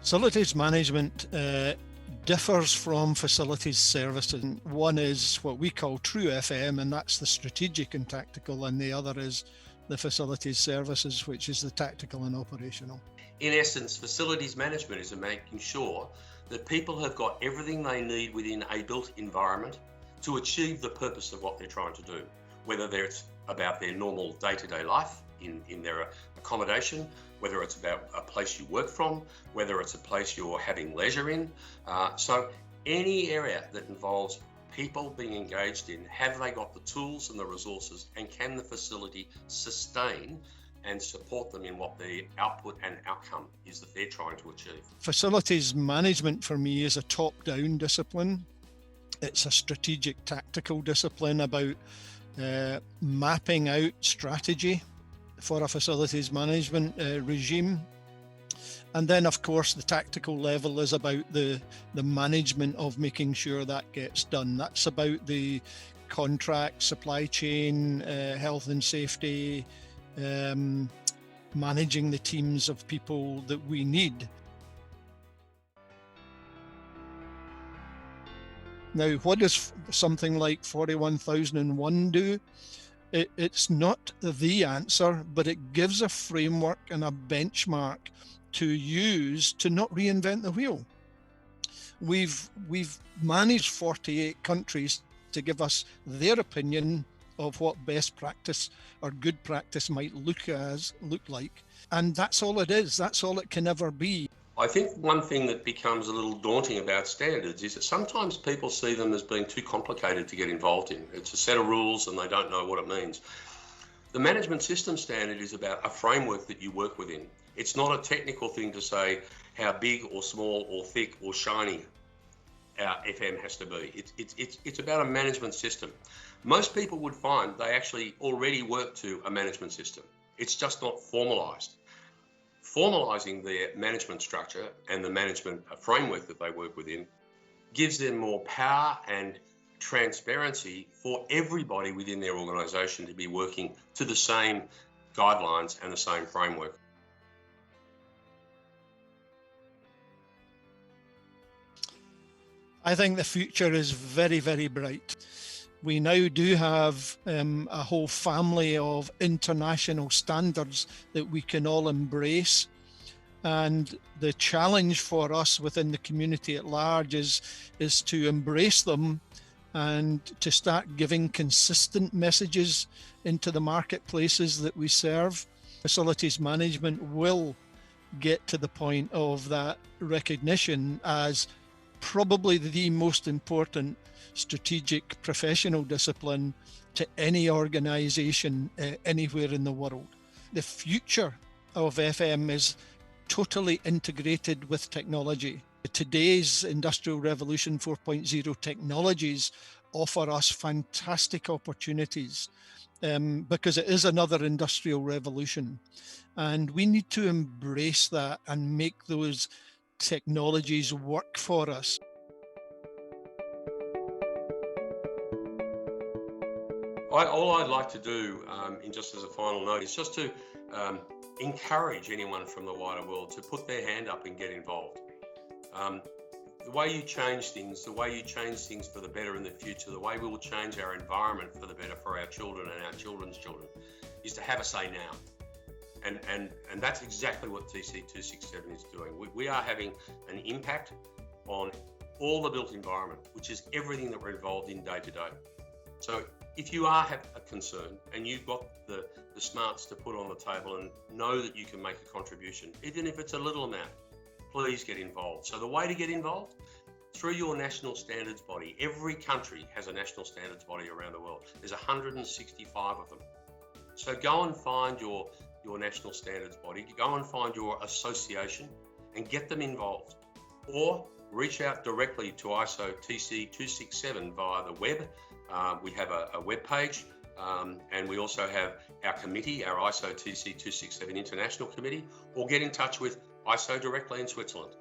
Facilities management differs from facilities services. One is what we call true FM, and that's the strategic and tactical, and the other is the facilities services, which is the tactical and operational. In essence, facilities management is making sure that people have got everything they need within a built environment to achieve the purpose of what they're trying to do, whether it's about their normal day-to-day life in their accommodation, whether it's about a place you work from, whether it's a place you're having leisure in. So any area that involves people being engaged in, have they got the tools and the resources, and can the facility sustain and support them in what the output and outcome is that they're trying to achieve. Facilities management for me is a top-down discipline. It's a strategic tactical discipline about mapping out strategy for a facilities management regime. And then, of course, the tactical level is about the management of making sure that gets done. That's about the contract, supply chain, health and safety, managing the teams of people that we need. Now, what does something like 41001 do? It's not the answer, but it gives a framework and a benchmark to use to not reinvent the wheel. We've managed 48 countries to give us their opinion of what best practice or good practice might look like. And that's all it is. That's all it can ever be. I think one thing that becomes a little daunting about standards is that sometimes people see them as being too complicated to get involved in. It's a set of rules and they don't know what it means. The management system standard is about a framework that you work within. It's not a technical thing to say how big or small or thick or shiny our FM has to be. It's about a management system. Most people would find they actually already work to a management system. It's just not formalised. Formalising their management structure and the management framework that they work within gives them more power and transparency for everybody within their organisation to be working to the same guidelines and the same framework. I think the future is very, very bright. We now do have a whole family of international standards that we can all embrace. And the challenge for us within the community at large is to embrace them and to start giving consistent messages into the marketplaces that we serve. Facilities management will get to the point of that recognition as probably the most important strategic professional discipline to any organization anywhere in the world. The future of FM is totally integrated with technology. Today's Industrial Revolution 4.0 technologies offer us fantastic opportunities because it is another industrial revolution. And we need to embrace that and make those technologies work for us. All I'd like to do, just as a final note, is just to encourage anyone from the wider world to put their hand up and get involved. The way you change things for the better in the future, the way we will change our environment for the better for our children and our children's children, is to have a say now. And that's exactly what TC267 is doing. We are having an impact on all the built environment, which is everything that we're involved in day to day. So if you have a concern and you've got the smarts to put on the table and know that you can make a contribution, even if it's a little amount, please get involved. So the way to get involved, through your national standards body. Every country has a national standards body around the world. There's 165 of them. So go and find your national standards body, go and find your association and get them involved. Or reach out directly to ISO TC267 via the web. We have a web page and we also have our committee, our ISO TC267 International Committee, or get in touch with ISO directly in Switzerland.